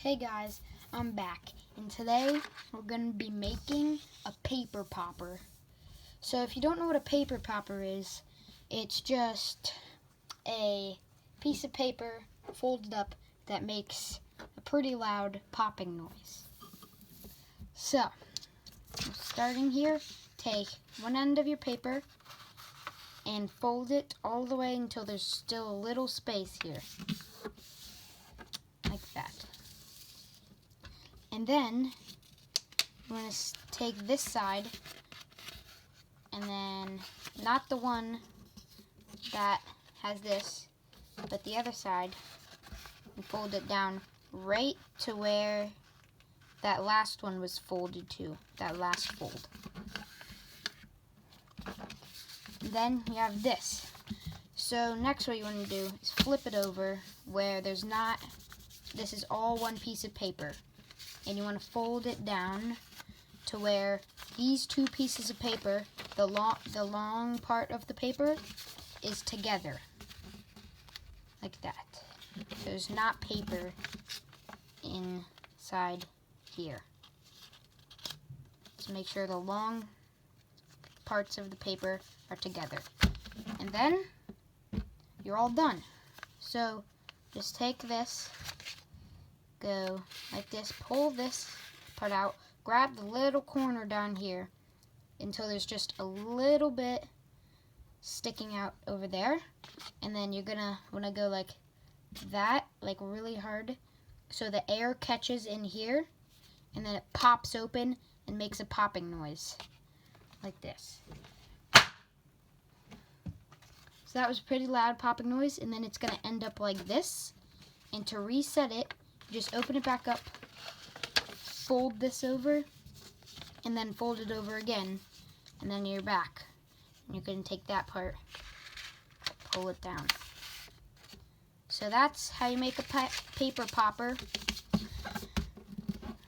Hey guys, I'm back, and today we're going to be making a paper popper. So if you don't know what a paper popper is, it's just a piece of paper folded up that makes a pretty loud popping noise. So, starting here, take one end of your paper and fold it all the way until there's still a little space here, like that. And then we're going to take this side, and then not the one that has this, but the other side, and fold it down right to where that last one was folded to, that last fold. And then you have this. So next what you want to do is flip it over where there's not, this is all one piece of paper. And you want to fold it down to where these two pieces of paper, the long part of the paper, is together, like that. There's not paper inside here. So make sure the long parts of the paper are together. And then you're all done. So just take this, go like this, pull this part out, grab the little corner down here until there's just a little bit sticking out over there, and then you're gonna want to go like that, like really hard, so the air catches in here, and then it pops open and makes a popping noise like this. So that was a pretty loud popping noise, and then it's gonna end up like this. And to reset it, just open it back up, fold this over, and then fold it over again, and then you're back. And you're going to take that part, pull it down. So that's how you make a paper popper.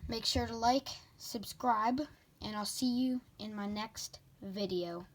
Make sure to like, subscribe, and I'll see you in my next video.